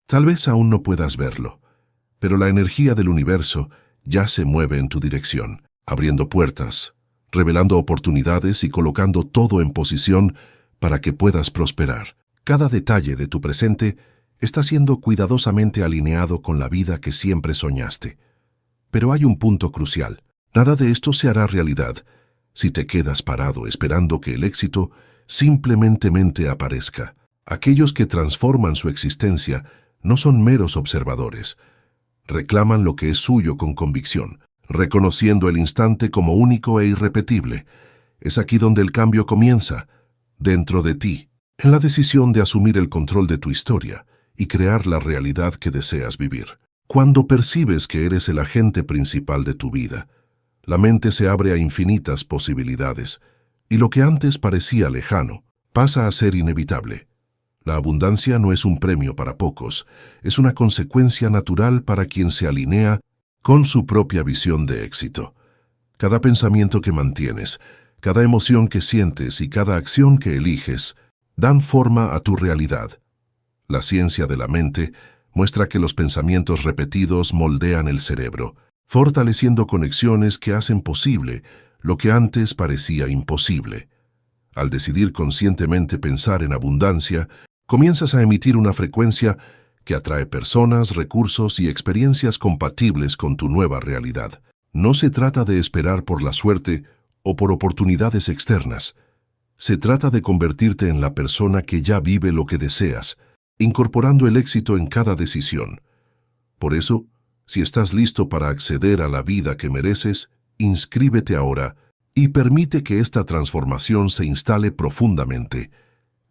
Tal vez aún no puedas verlo, pero la energía del universo ya se mueve en tu dirección, abriendo puertas, revelando oportunidades y colocando todo en posición para que puedas prosperar. Cada detalle de tu presente está siendo cuidadosamente alineado con la vida que siempre soñaste. Pero hay un punto crucial. Nada de esto se hará realidad si te quedas parado esperando que el éxito simplemente aparezca. Aquellos que transforman su existencia no son meros observadores. Reclaman lo que es suyo con convicción, reconociendo el instante como único e irrepetible. Es aquí donde el cambio comienza, dentro de ti, en la decisión de asumir el control de tu historia y crear la realidad que deseas vivir. Cuando percibes que eres el agente principal de tu vida, la mente se abre a infinitas posibilidades, y lo que antes parecía lejano pasa a ser inevitable. La abundancia no es un premio para pocos, es una consecuencia natural para quien se alinea con su propia visión de éxito. Cada pensamiento que mantienes, cada emoción que sientes y cada acción que eliges dan forma a tu realidad. La ciencia de la mente muestra que los pensamientos repetidos moldean el cerebro, fortaleciendo conexiones que hacen posible lo que antes parecía imposible. Al decidir conscientemente pensar en abundancia, comienzas a emitir una frecuencia que atrae personas, recursos y experiencias compatibles con tu nueva realidad. No se trata de esperar por la suerte o por oportunidades externas. Se trata de convertirte en la persona que ya vive lo que deseas, incorporando el éxito en cada decisión. Por eso, si estás listo para acceder a la vida que mereces, inscríbete ahora y permite que esta transformación se instale profundamente.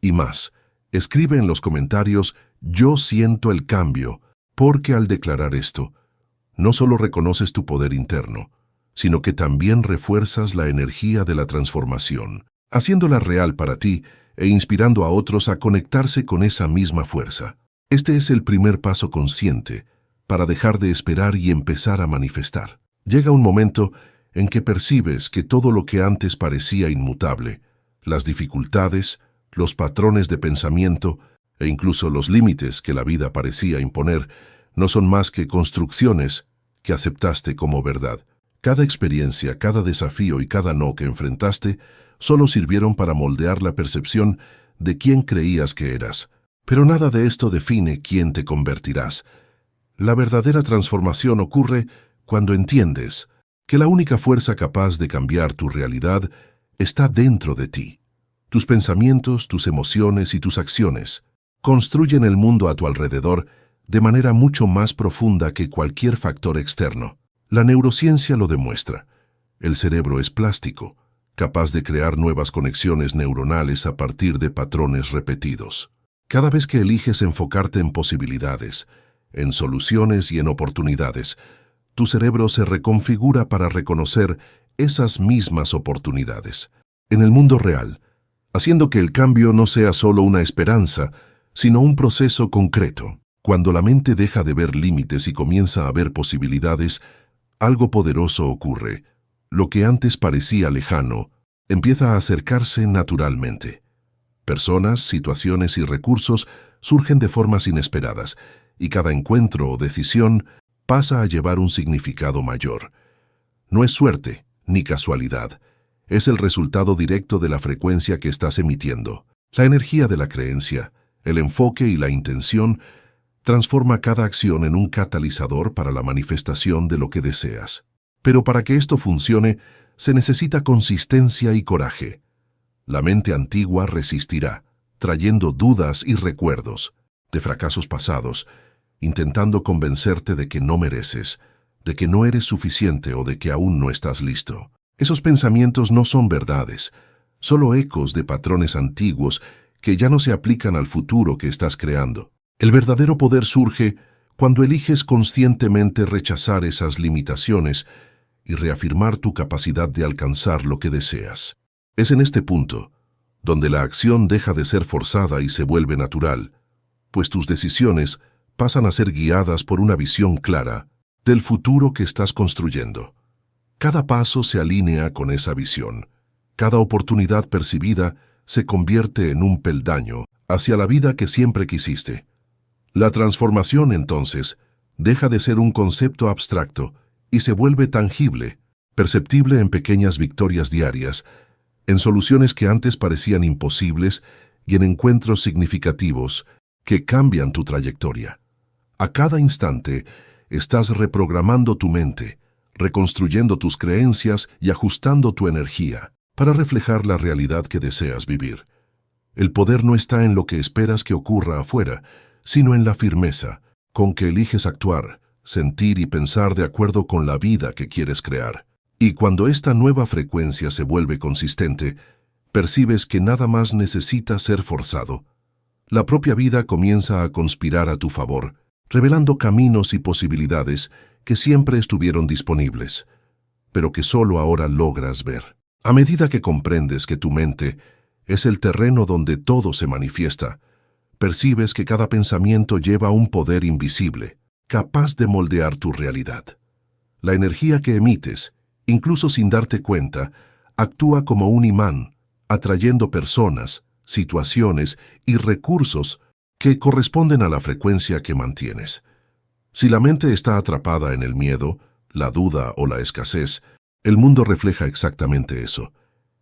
Y más, escribe en los comentarios «Yo siento el cambio», porque al declarar esto, no solo reconoces tu poder interno, sino que también refuerzas la energía de la transformación, haciéndola real para ti e inspirando a otros a conectarse con esa misma fuerza. Este es el primer paso consciente para dejar de esperar y empezar a manifestar. Llega un momento en que percibes que todo lo que antes parecía inmutable, las dificultades, los patrones de pensamiento e incluso los límites que la vida parecía imponer, no son más que construcciones que aceptaste como verdad. Cada experiencia, cada desafío y cada no que enfrentaste solo sirvieron para moldear la percepción de quién creías que eras. Pero nada de esto define quién te convertirás. La verdadera transformación ocurre cuando entiendes que la única fuerza capaz de cambiar tu realidad está dentro de ti. Tus pensamientos, tus emociones y tus acciones construyen el mundo a tu alrededor de manera mucho más profunda que cualquier factor externo. La neurociencia lo demuestra. El cerebro es plástico, capaz de crear nuevas conexiones neuronales a partir de patrones repetidos. Cada vez que eliges enfocarte en posibilidades, en soluciones y en oportunidades, tu cerebro se reconfigura para reconocer esas mismas oportunidades en el mundo real, haciendo que el cambio no sea solo una esperanza, sino un proceso concreto. Cuando la mente deja de ver límites y comienza a ver posibilidades, algo poderoso ocurre. Lo que antes parecía lejano empieza a acercarse naturalmente. Personas, situaciones y recursos surgen de formas inesperadas, y cada encuentro o decisión pasa a llevar un significado mayor. No es suerte ni casualidad, es el resultado directo de la frecuencia que estás emitiendo. La energía de la creencia, el enfoque y la intención transforma cada acción en un catalizador para la manifestación de lo que deseas. Pero para que esto funcione, se necesita consistencia y coraje. La mente antigua resistirá, trayendo dudas y recuerdos de fracasos pasados, intentando convencerte de que no mereces, de que no eres suficiente o de que aún no estás listo. Esos pensamientos no son verdades, solo ecos de patrones antiguos que ya no se aplican al futuro que estás creando. El verdadero poder surge cuando eliges conscientemente rechazar esas limitaciones y reafirmar tu capacidad de alcanzar lo que deseas. Es en este punto donde la acción deja de ser forzada y se vuelve natural, pues tus decisiones pasan a ser guiadas por una visión clara del futuro que estás construyendo. Cada paso se alinea con esa visión. Cada oportunidad percibida se convierte en un peldaño hacia la vida que siempre quisiste. La transformación, entonces, deja de ser un concepto abstracto y se vuelve tangible, perceptible en pequeñas victorias diarias, en soluciones que antes parecían imposibles y en encuentros significativos que cambian tu trayectoria. A cada instante, estás reprogramando tu mente, reconstruyendo tus creencias y ajustando tu energía para reflejar la realidad que deseas vivir. El poder no está en lo que esperas que ocurra afuera, sino en la firmeza con que eliges actuar, sentir y pensar de acuerdo con la vida que quieres crear. Y cuando esta nueva frecuencia se vuelve consistente, percibes que nada más necesita ser forzado. La propia vida comienza a conspirar a tu favor, revelando caminos y posibilidades que siempre estuvieron disponibles, pero que solo ahora logras ver. A medida que comprendes que tu mente es el terreno donde todo se manifiesta, percibes que cada pensamiento lleva un poder invisible, capaz de moldear tu realidad. La energía que emites, incluso sin darte cuenta, actúa como un imán, atrayendo personas, situaciones y recursos que corresponden a la frecuencia que mantienes. Si la mente está atrapada en el miedo, la duda o la escasez, el mundo refleja exactamente eso,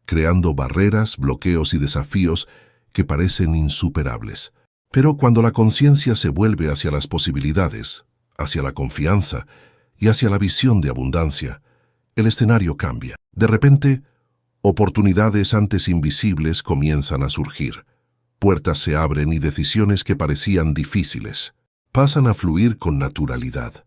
creando barreras, bloqueos y desafíos que parecen insuperables. Pero cuando la conciencia se vuelve hacia las posibilidades, hacia la confianza y hacia la visión de abundancia, el escenario cambia. De repente, oportunidades antes invisibles comienzan a surgir. Puertas se abren y decisiones que parecían difíciles pasan a fluir con naturalidad.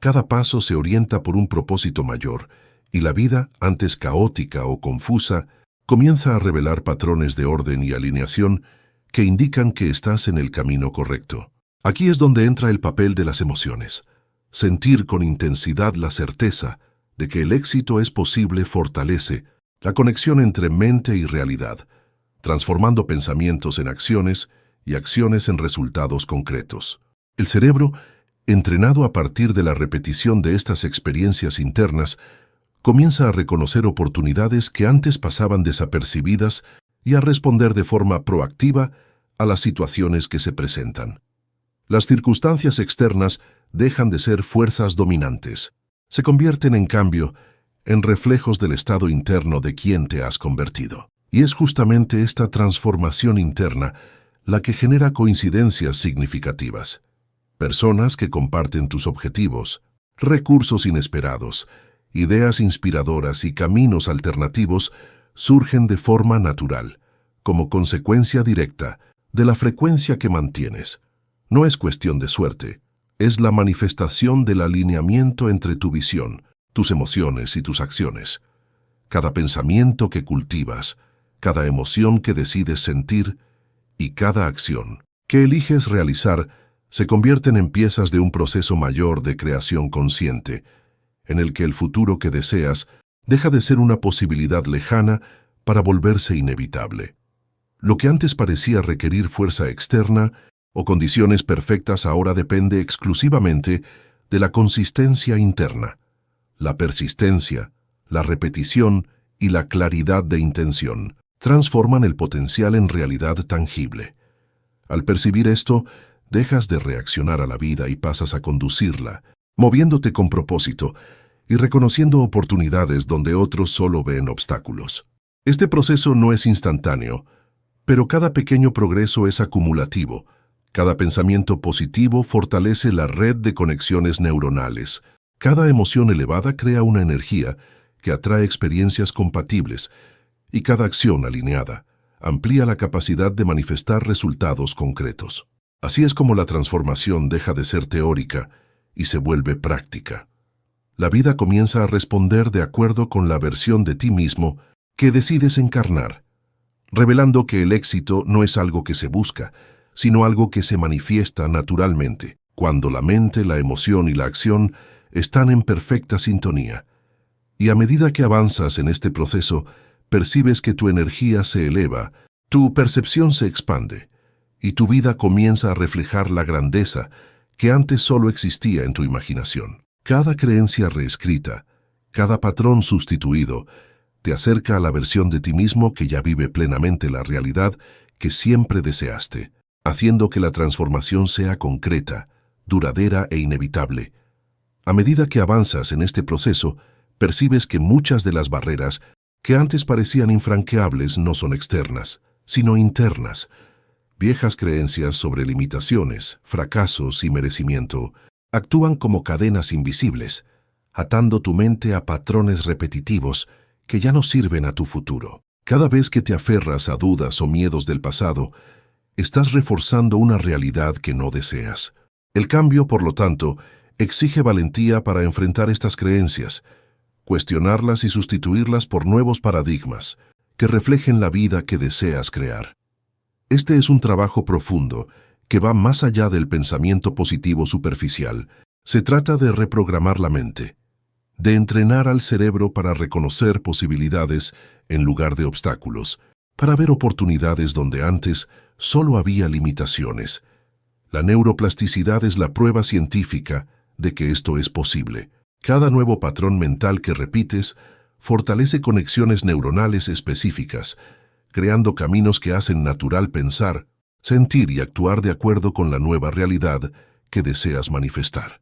Cada paso se orienta por un propósito mayor, y la vida, antes caótica o confusa, comienza a revelar patrones de orden y alineación que indican que estás en el camino correcto. Aquí es donde entra el papel de las emociones. Sentir con intensidad la certeza de que el éxito es posible fortalece la conexión entre mente y realidad, transformando pensamientos en acciones y acciones en resultados concretos. El cerebro, entrenado a partir de la repetición de estas experiencias internas, comienza a reconocer oportunidades que antes pasaban desapercibidas y a responder de forma proactiva a las situaciones que se presentan. Las circunstancias externas dejan de ser fuerzas dominantes. Se convierten, en cambio, en reflejos del estado interno de quien te has convertido. Y es justamente esta transformación interna la que genera coincidencias significativas. Personas que comparten tus objetivos, recursos inesperados, ideas inspiradoras y caminos alternativos surgen de forma natural, como consecuencia directa de la frecuencia que mantienes. No es cuestión de suerte, es la manifestación del alineamiento entre tu visión, tus emociones y tus acciones. Cada pensamiento que cultivas, cada emoción que decides sentir y cada acción que eliges realizar se convierten en piezas de un proceso mayor de creación consciente, en el que el futuro que deseas deja de ser una posibilidad lejana para volverse inevitable. Lo que antes parecía requerir fuerza externa o condiciones perfectas ahora depende exclusivamente de la consistencia interna, la persistencia, la repetición y la claridad de intención. Transforman el potencial en realidad tangible. Al percibir esto, dejas de reaccionar a la vida y pasas a conducirla, moviéndote con propósito y reconociendo oportunidades donde otros solo ven obstáculos. Este proceso no es instantáneo, pero cada pequeño progreso es acumulativo. Cada pensamiento positivo fortalece la red de conexiones neuronales. Cada emoción elevada crea una energía que atrae experiencias compatibles, y cada acción alineada amplía la capacidad de manifestar resultados concretos. Así es como la transformación deja de ser teórica y se vuelve práctica. La vida comienza a responder de acuerdo con la versión de ti mismo que decides encarnar, revelando que el éxito no es algo que se busca, sino algo que se manifiesta naturalmente, cuando la mente, la emoción y la acción están en perfecta sintonía. Y a medida que avanzas en este proceso, percibes que tu energía se eleva, tu percepción se expande, y tu vida comienza a reflejar la grandeza que antes solo existía en tu imaginación. Cada creencia reescrita, cada patrón sustituido, te acerca a la versión de ti mismo que ya vive plenamente la realidad que siempre deseaste. haciendo que la transformación sea concreta, duradera e inevitable. A medida que avanzas en este proceso, percibes que muchas de las barreras que antes parecían infranqueables no son externas, sino internas. Viejas creencias sobre limitaciones, fracasos y merecimiento actúan como cadenas invisibles, atando tu mente a patrones repetitivos que ya no sirven a tu futuro. Cada vez que te aferras a dudas o miedos del pasado, estás reforzando una realidad que no deseas. El cambio, por lo tanto, exige valentía para enfrentar estas creencias, cuestionarlas y sustituirlas por nuevos paradigmas que reflejen la vida que deseas crear. Este es un trabajo profundo que va más allá del pensamiento positivo superficial. Se trata de reprogramar la mente, de entrenar al cerebro para reconocer posibilidades en lugar de obstáculos, para ver oportunidades donde antes solo había limitaciones. La neuroplasticidad es la prueba científica de que esto es posible. Cada nuevo patrón mental que repites fortalece conexiones neuronales específicas, creando caminos que hacen natural pensar, sentir y actuar de acuerdo con la nueva realidad que deseas manifestar.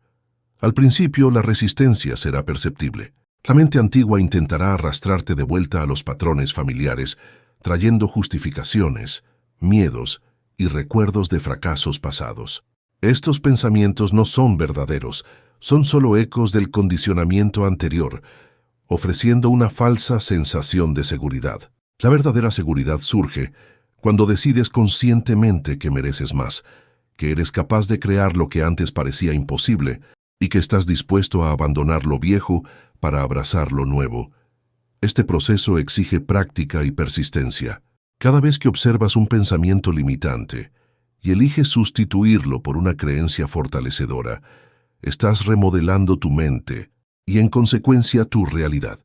Al principio, la resistencia será perceptible. La mente antigua intentará arrastrarte de vuelta a los patrones familiares, trayendo justificaciones, miedos y recuerdos de fracasos pasados. Estos pensamientos no son verdaderos, son solo ecos del condicionamiento anterior, ofreciendo una falsa sensación de seguridad. La verdadera seguridad surge cuando decides conscientemente que mereces más, que eres capaz de crear lo que antes parecía imposible y que estás dispuesto a abandonar lo viejo para abrazar lo nuevo. Este proceso exige práctica y persistencia. Cada vez que observas un pensamiento limitante y eliges sustituirlo por una creencia fortalecedora, estás remodelando tu mente y, en consecuencia, tu realidad.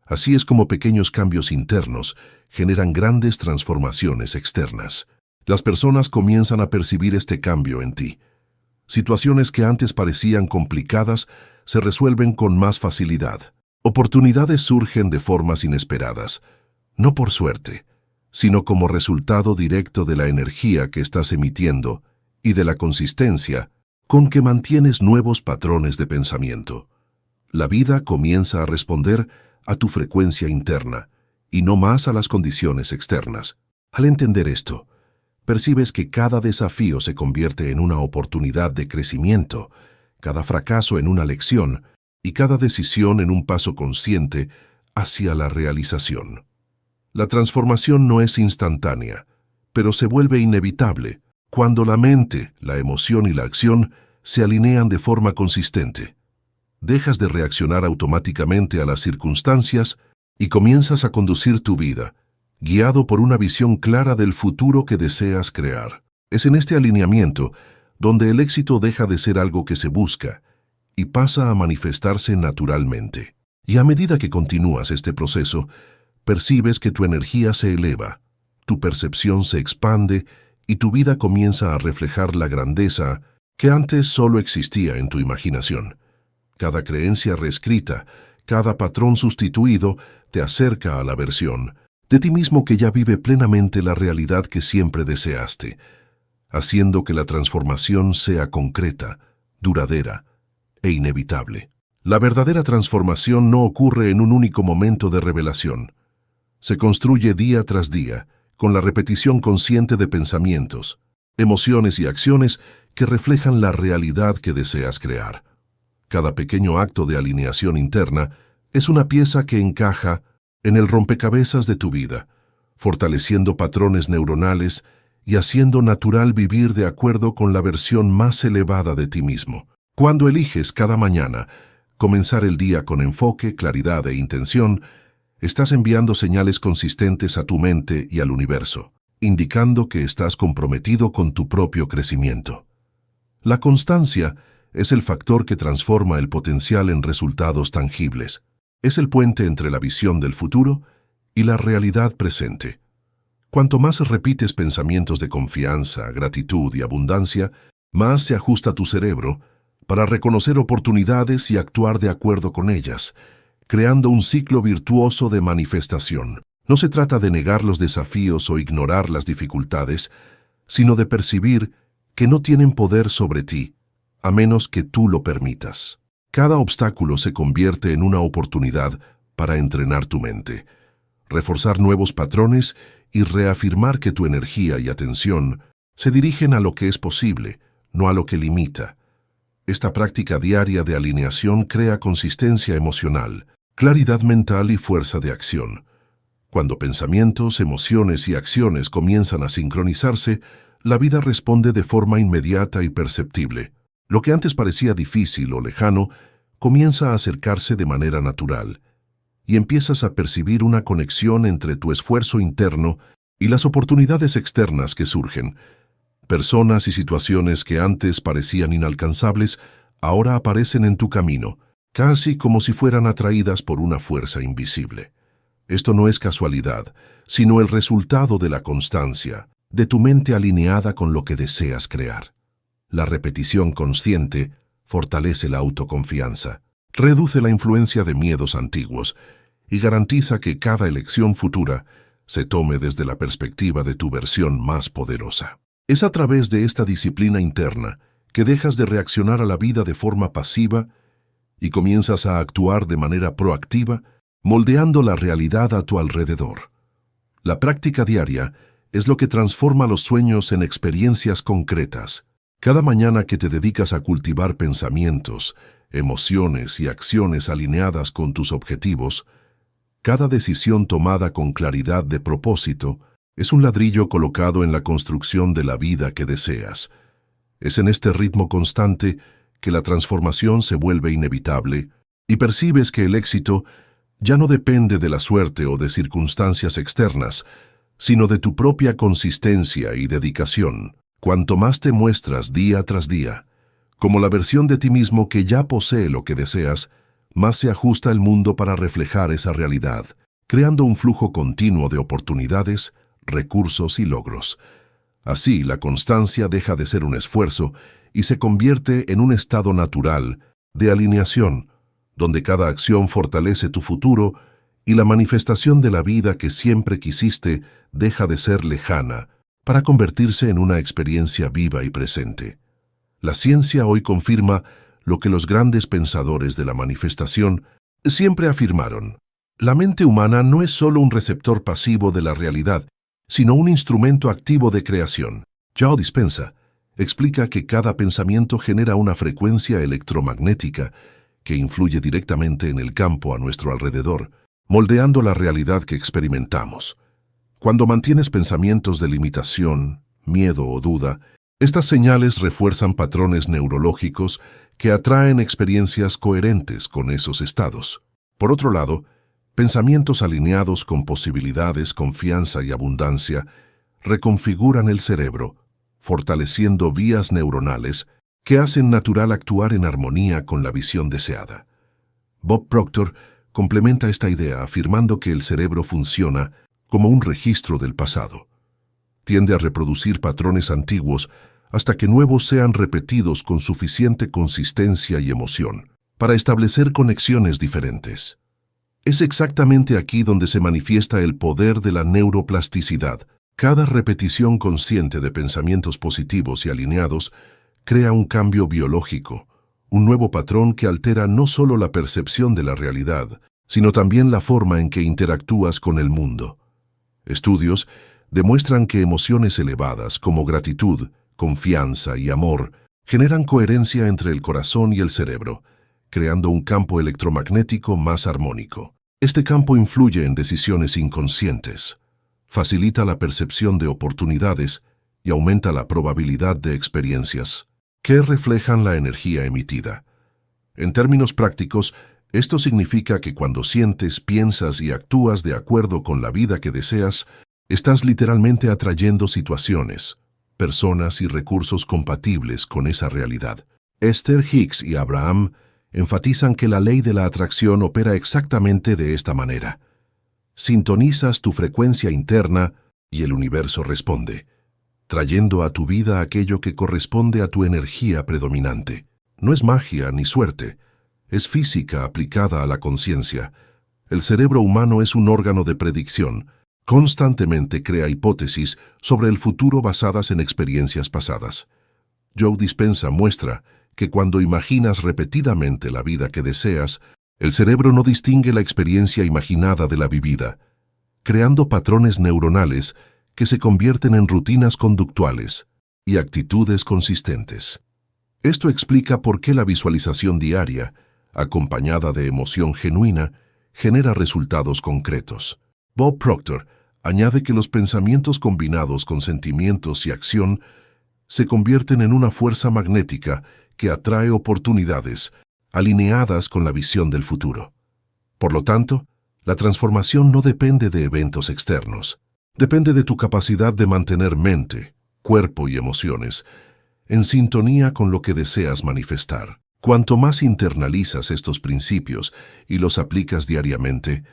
Así es como pequeños cambios internos generan grandes transformaciones externas. Las personas comienzan a percibir este cambio en ti. Situaciones que antes parecían complicadas se resuelven con más facilidad. Oportunidades surgen de formas inesperadas, no por suerte, sino como resultado directo de la energía que estás emitiendo y de la consistencia con que mantienes nuevos patrones de pensamiento. La vida comienza a responder a tu frecuencia interna y no más a las condiciones externas. Al entender esto, percibes que cada desafío se convierte en una oportunidad de crecimiento, cada fracaso en una lección y cada decisión en un paso consciente hacia la realización. La transformación no es instantánea, pero se vuelve inevitable cuando la mente, la emoción y la acción se alinean de forma consistente. Dejas de reaccionar automáticamente a las circunstancias y comienzas a conducir tu vida, guiado por una visión clara del futuro que deseas crear. Es en este alineamiento donde el éxito deja de ser algo que se busca y pasa a manifestarse naturalmente. Y a medida que continúas este proceso, percibes que tu energía se eleva, tu percepción se expande y tu vida comienza a reflejar la grandeza que antes solo existía en tu imaginación. Cada creencia reescrita, cada patrón sustituido te acerca a la versión de ti mismo que ya vive plenamente la realidad que siempre deseaste, haciendo que la transformación sea concreta, duradera e inevitable. La verdadera transformación no ocurre en un único momento de revelación. Se construye día tras día, con la repetición consciente de pensamientos, emociones y acciones que reflejan la realidad que deseas crear. Cada pequeño acto de alineación interna es una pieza que encaja en el rompecabezas de tu vida, fortaleciendo patrones neuronales y haciendo natural vivir de acuerdo con la versión más elevada de ti mismo. Cuando eliges cada mañana comenzar el día con enfoque, claridad e intención, estás enviando señales consistentes a tu mente y al universo, indicando que estás comprometido con tu propio crecimiento. La constancia es el factor que transforma el potencial en resultados tangibles. Es el puente entre la visión del futuro y la realidad presente. Cuanto más repites pensamientos de confianza, gratitud y abundancia, más se ajusta tu cerebro para reconocer oportunidades y actuar de acuerdo con ellas, creando un ciclo virtuoso de manifestación. No se trata de negar los desafíos o ignorar las dificultades, sino de percibir que no tienen poder sobre ti, a menos que tú lo permitas. Cada obstáculo se convierte en una oportunidad para entrenar tu mente, reforzar nuevos patrones y reafirmar que tu energía y atención se dirigen a lo que es posible, no a lo que limita. Esta práctica diaria de alineación crea consistencia emocional, claridad mental y fuerza de acción. Cuando pensamientos, emociones y acciones comienzan a sincronizarse, la vida responde de forma inmediata y perceptible. Lo que antes parecía difícil o lejano comienza a acercarse de manera natural, y empiezas a percibir una conexión entre tu esfuerzo interno y las oportunidades externas que surgen. Personas y situaciones que antes parecían inalcanzables ahora aparecen en tu camino, casi como si fueran atraídas por una fuerza invisible. Esto no es casualidad, sino el resultado de la constancia, de tu mente alineada con lo que deseas crear. La repetición consciente fortalece la autoconfianza, reduce la influencia de miedos antiguos y garantiza que cada elección futura se tome desde la perspectiva de tu versión más poderosa. Es a través de esta disciplina interna que dejas de reaccionar a la vida de forma pasiva y comienzas a actuar de manera proactiva, moldeando la realidad a tu alrededor. La práctica diaria es lo que transforma los sueños en experiencias concretas. Cada mañana que te dedicas a cultivar pensamientos, emociones y acciones alineadas con tus objetivos, cada decisión tomada con claridad de propósito es un ladrillo colocado en la construcción de la vida que deseas. Es en este ritmo constante que la transformación se vuelve inevitable y percibes que el éxito ya no depende de la suerte o de circunstancias externas, sino de tu propia consistencia y dedicación. Cuanto más te muestras día tras día, como la versión de ti mismo que ya posee lo que deseas, más se ajusta el mundo para reflejar esa realidad, creando un flujo continuo de oportunidades, recursos y logros. Así, la constancia deja de ser un esfuerzo y se convierte en un estado natural de alineación, donde cada acción fortalece tu futuro y la manifestación de la vida que siempre quisiste deja de ser lejana para convertirse en una experiencia viva y presente. La ciencia hoy confirma lo que los grandes pensadores de la manifestación siempre afirmaron. La mente humana no es solo un receptor pasivo de la realidad, sino un instrumento activo de creación. Joe Dispenza explica que cada pensamiento genera una frecuencia electromagnética que influye directamente en el campo a nuestro alrededor, moldeando la realidad que experimentamos. Cuando mantienes pensamientos de limitación, miedo o duda, estas señales refuerzan patrones neurológicos que atraen experiencias coherentes con esos estados. Por otro lado, pensamientos alineados con posibilidades, confianza y abundancia reconfiguran el cerebro, fortaleciendo vías neuronales que hacen natural actuar en armonía con la visión deseada. Bob Proctor complementa esta idea afirmando que el cerebro funciona como un registro del pasado. Tiende a reproducir patrones antiguos hasta que nuevos sean repetidos con suficiente consistencia y emoción para establecer conexiones diferentes. Es exactamente aquí donde se manifiesta el poder de la neuroplasticidad. Cada repetición consciente de pensamientos positivos y alineados crea un cambio biológico, un nuevo patrón que altera no solo la percepción de la realidad, sino también la forma en que interactúas con el mundo. Estudios demuestran que emociones elevadas como gratitud, confianza y amor generan coherencia entre el corazón y el cerebro, creando un campo electromagnético más armónico. Este campo influye en decisiones inconscientes, facilita la percepción de oportunidades y aumenta la probabilidad de experiencias que reflejan la energía emitida. En términos prácticos, esto significa que cuando sientes, piensas y actúas de acuerdo con la vida que deseas, estás literalmente atrayendo situaciones, personas y recursos compatibles con esa realidad. Esther Hicks y Abraham enfatizan que la ley de la atracción opera exactamente de esta manera. Sintonizas tu frecuencia interna y el universo responde, trayendo a tu vida aquello que corresponde a tu energía predominante. No es magia ni suerte, es física aplicada a la conciencia. El cerebro humano es un órgano de predicción, Constantemente crea hipótesis sobre el futuro basadas en experiencias pasadas. Joe Dispenza muestra que cuando imaginas repetidamente la vida que deseas, el cerebro no distingue la experiencia imaginada de la vivida, creando patrones neuronales que se convierten en rutinas conductuales y actitudes consistentes. Esto explica por qué la visualización diaria, acompañada de emoción genuina, genera resultados concretos. Bob Proctor añade que los pensamientos combinados con sentimientos y acción se convierten en una fuerza magnética que atrae oportunidades alineadas con la visión del futuro. Por lo tanto, la transformación no depende de eventos externos. Depende de tu capacidad de mantener mente, cuerpo y emociones en sintonía con lo que deseas manifestar. Cuanto más internalizas estos principios y los aplicas diariamente,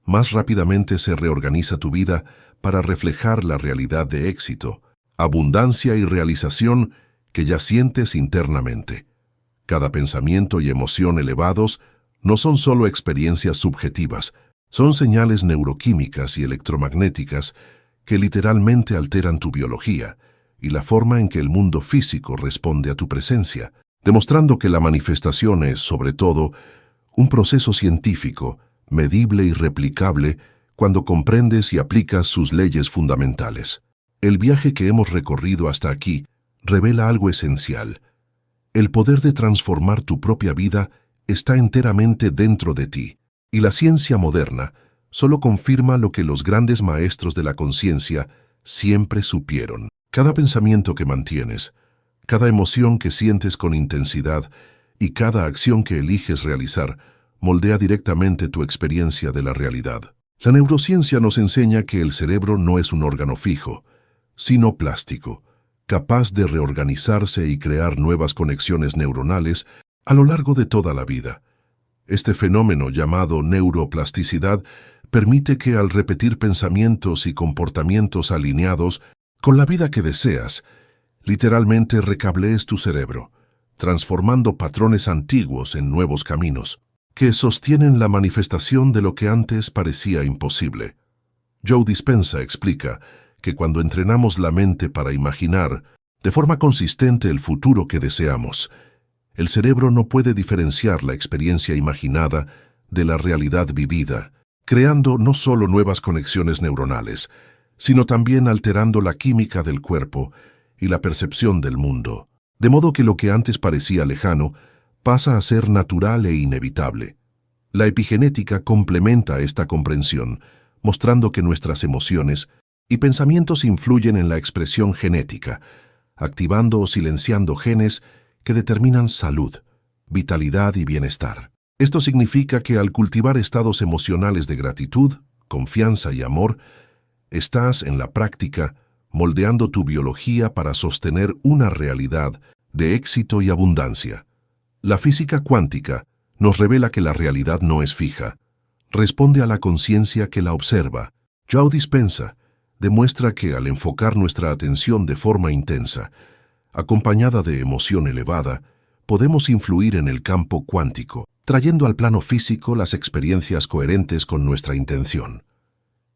más rápidamente se reorganiza tu vida para reflejar la realidad de éxito, abundancia y realización que ya sientes internamente. Cada pensamiento y emoción elevados no son solo experiencias subjetivas, son señales neuroquímicas y electromagnéticas que literalmente alteran tu biología y la forma en que el mundo físico responde a tu presencia, demostrando que la manifestación es, sobre todo, un proceso científico, medible y replicable cuando comprendes y aplicas sus leyes fundamentales. El viaje que hemos recorrido hasta aquí revela algo esencial. El poder de transformar tu propia vida está enteramente dentro de ti, y la ciencia moderna solo confirma lo que los grandes maestros de la conciencia siempre supieron. Cada pensamiento que mantienes, cada emoción que sientes con intensidad y cada acción que eliges realizar moldea directamente tu experiencia de la realidad. La neurociencia nos enseña que el cerebro no es un órgano fijo, sino plástico, capaz de reorganizarse y crear nuevas conexiones neuronales a lo largo de toda la vida. Este fenómeno llamado neuroplasticidad permite que al repetir pensamientos y comportamientos alineados con la vida que deseas, literalmente recablees tu cerebro, transformando patrones antiguos en nuevos caminos, que sostienen la manifestación de lo que antes parecía imposible. Joe Dispenza explica que cuando entrenamos la mente para imaginar de forma consistente el futuro que deseamos, el cerebro no puede diferenciar la experiencia imaginada de la realidad vivida, creando no solo nuevas conexiones neuronales, sino también alterando la química del cuerpo y la percepción del mundo, de modo que lo que antes parecía lejano pasa a ser natural e inevitable. La epigenética complementa esta comprensión, mostrando que nuestras emociones y pensamientos influyen en la expresión genética, activando o silenciando genes que determinan salud, vitalidad y bienestar. Esto significa que al cultivar estados emocionales de gratitud, confianza y amor, estás en la práctica moldeando tu biología para sostener una realidad de éxito y abundancia. La física cuántica nos revela que la realidad no es fija. Responde a la conciencia que la observa. Joe Dispenza demuestra que al enfocar nuestra atención de forma intensa, acompañada de emoción elevada, podemos influir en el campo cuántico, trayendo al plano físico las experiencias coherentes con nuestra intención.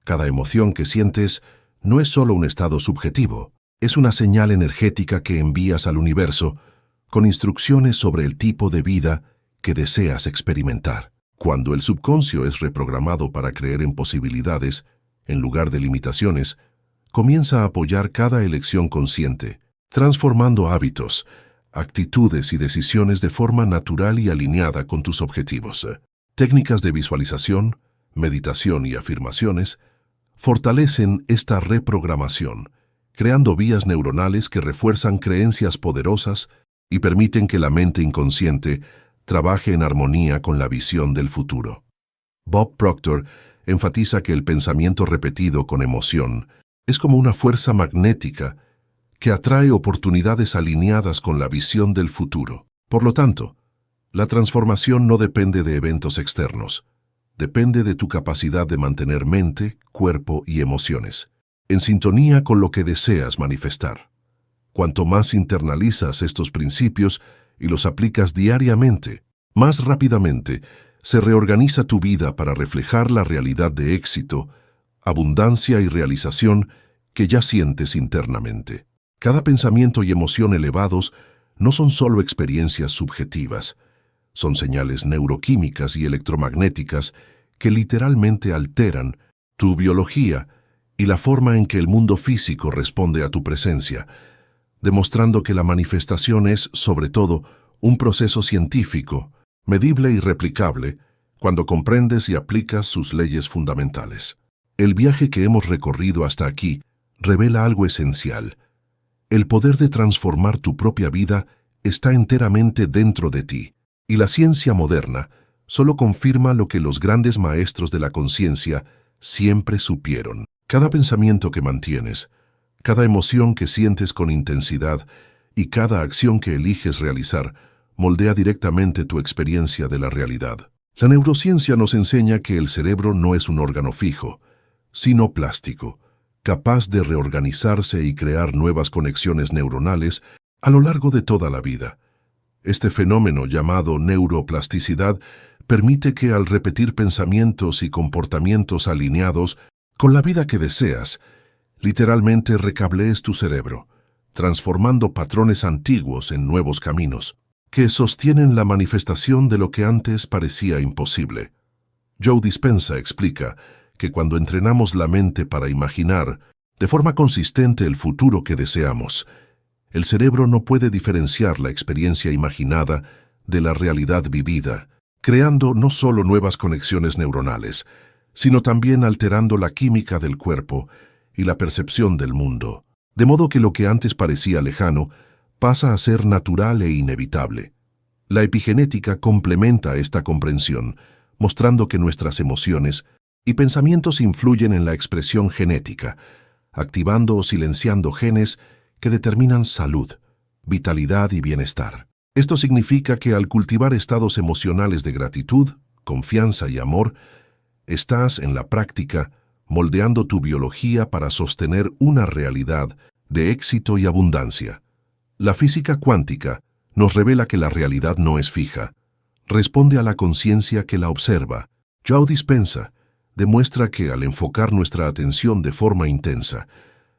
Cada emoción que sientes no es solo un estado subjetivo, es una señal energética que envías al universo con instrucciones sobre el tipo de vida que deseas experimentar. Cuando el subconscio es reprogramado para creer en posibilidades, en lugar de limitaciones, comienza a apoyar cada elección consciente, transformando hábitos, actitudes y decisiones de forma natural y alineada con tus objetivos. Técnicas de visualización, meditación y afirmaciones fortalecen esta reprogramación, creando vías neuronales que refuerzan creencias poderosas y permiten que la mente inconsciente trabaje en armonía con la visión del futuro. Bob Proctor enfatiza que el pensamiento repetido con emoción es como una fuerza magnética que atrae oportunidades alineadas con la visión del futuro. Por lo tanto, la transformación no depende de eventos externos, depende de tu capacidad de mantener mente, cuerpo y emociones en sintonía con lo que deseas manifestar. Cuanto más internalizas estos principios y los aplicas diariamente, más rápidamente se reorganiza tu vida para reflejar la realidad de éxito, abundancia y realización que ya sientes internamente. Cada pensamiento y emoción elevados no son solo experiencias subjetivas, son señales neuroquímicas y electromagnéticas que literalmente alteran tu biología y la forma en que el mundo físico responde a tu presencia, demostrando que la manifestación es, sobre todo, un proceso científico, medible y replicable, cuando comprendes y aplicas sus leyes fundamentales. El viaje que hemos recorrido hasta aquí revela algo esencial. El poder de transformar tu propia vida está enteramente dentro de ti, y la ciencia moderna solo confirma lo que los grandes maestros de la conciencia siempre supieron. Cada pensamiento que mantienes, cada emoción que sientes con intensidad y cada acción que eliges realizar moldea directamente tu experiencia de la realidad. La neurociencia nos enseña que el cerebro no es un órgano fijo, sino plástico, capaz de reorganizarse y crear nuevas conexiones neuronales a lo largo de toda la vida. Este fenómeno llamado neuroplasticidad permite que al repetir pensamientos y comportamientos alineados con la vida que deseas, literalmente recablees tu cerebro, transformando patrones antiguos en nuevos caminos, que sostienen la manifestación de lo que antes parecía imposible. Joe Dispenza explica que cuando entrenamos la mente para imaginar de forma consistente el futuro que deseamos, el cerebro no puede diferenciar la experiencia imaginada de la realidad vivida, creando no solo nuevas conexiones neuronales, sino también alterando la química del cuerpo y la percepción del mundo, de modo que lo que antes parecía lejano pasa a ser natural e inevitable. La epigenética complementa esta comprensión, mostrando que nuestras emociones y pensamientos influyen en la expresión genética, activando o silenciando genes que determinan salud, vitalidad y bienestar. Esto significa que al cultivar estados emocionales de gratitud, confianza y amor, estás en la práctica moldeando tu biología para sostener una realidad de éxito y abundancia. La física cuántica nos revela que la realidad no es fija, responde a la conciencia que la observa. Joe Dispenza demuestra que al enfocar nuestra atención de forma intensa,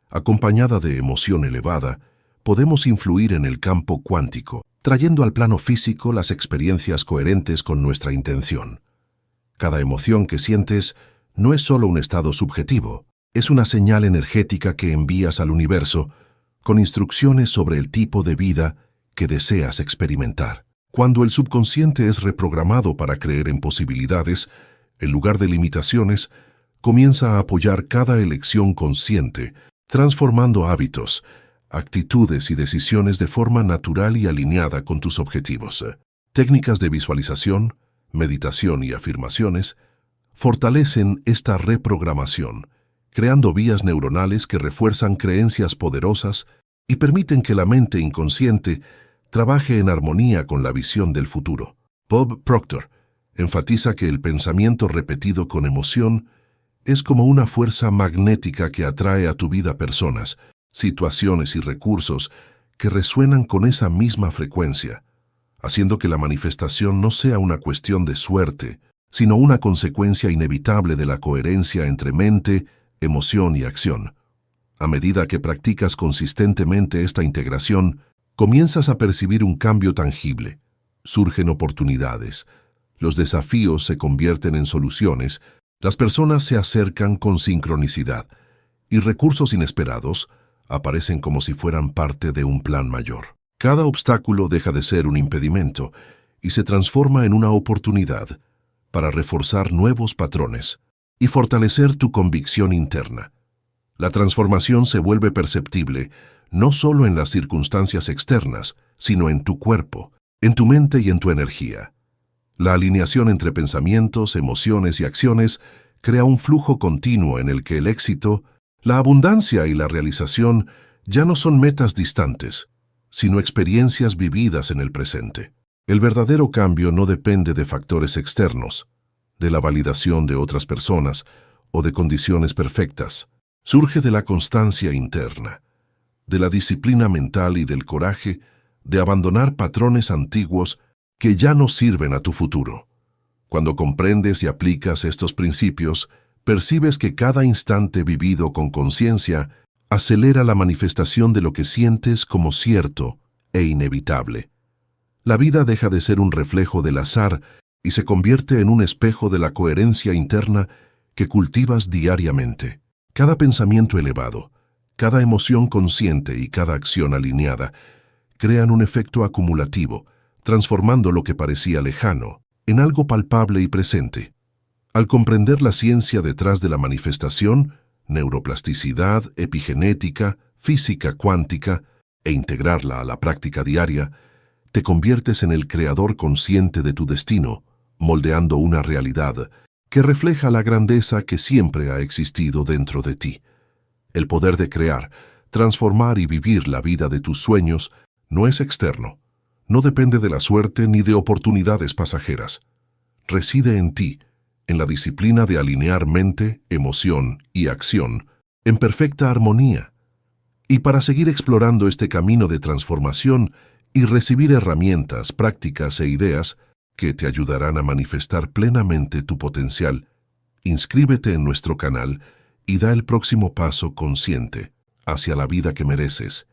acompañada de emoción elevada, podemos influir en el campo cuántico, trayendo al plano físico las experiencias coherentes con nuestra intención. Cada emoción que sientes no es solo un estado subjetivo, es una señal energética que envías al universo con instrucciones sobre el tipo de vida que deseas experimentar. Cuando el subconsciente es reprogramado para creer en posibilidades, en lugar de limitaciones, comienza a apoyar cada elección consciente, transformando hábitos, actitudes y decisiones de forma natural y alineada con tus objetivos. Técnicas de visualización, meditación y afirmaciones fortalecen esta reprogramación, creando vías neuronales que refuerzan creencias poderosas y permiten que la mente inconsciente trabaje en armonía con la visión del futuro. Bob Proctor enfatiza que el pensamiento repetido con emoción es como una fuerza magnética que atrae a tu vida personas, situaciones y recursos que resuenan con esa misma frecuencia, haciendo que la manifestación no sea una cuestión de suerte, sino una consecuencia inevitable de la coherencia entre mente, emoción y acción. A medida que practicas consistentemente esta integración, comienzas a percibir un cambio tangible. Surgen oportunidades, los desafíos se convierten en soluciones, las personas se acercan con sincronicidad y recursos inesperados aparecen como si fueran parte de un plan mayor. Cada obstáculo deja de ser un impedimento y se transforma en una oportunidad para reforzar nuevos patrones y fortalecer tu convicción interna. La transformación se vuelve perceptible no solo en las circunstancias externas, sino en tu cuerpo, en tu mente y en tu energía. La alineación entre pensamientos, emociones y acciones crea un flujo continuo en el que el éxito, la abundancia y la realización ya no son metas distantes, sino experiencias vividas en el presente. El verdadero cambio no depende de factores externos, de la validación de otras personas o de condiciones perfectas. Surge de la constancia interna, de la disciplina mental y del coraje de abandonar patrones antiguos que ya no sirven a tu futuro. Cuando comprendes y aplicas estos principios, percibes que cada instante vivido con conciencia acelera la manifestación de lo que sientes como cierto e inevitable. La vida deja de ser un reflejo del azar y se convierte en un espejo de la coherencia interna que cultivas diariamente. Cada pensamiento elevado, cada emoción consciente y cada acción alineada crean un efecto acumulativo, transformando lo que parecía lejano en algo palpable y presente. Al comprender la ciencia detrás de la manifestación, neuroplasticidad, epigenética, física cuántica, e integrarla a la práctica diaria, te conviertes en el creador consciente de tu destino, moldeando una realidad que refleja la grandeza que siempre ha existido dentro de ti. El poder de crear, transformar y vivir la vida de tus sueños no es externo, no depende de la suerte ni de oportunidades pasajeras. Reside en ti, en la disciplina de alinear mente, emoción y acción en perfecta armonía. Y para seguir explorando este camino de transformación y recibir herramientas, prácticas e ideas que te ayudarán a manifestar plenamente tu potencial, inscríbete en nuestro canal y da el próximo paso consciente hacia la vida que mereces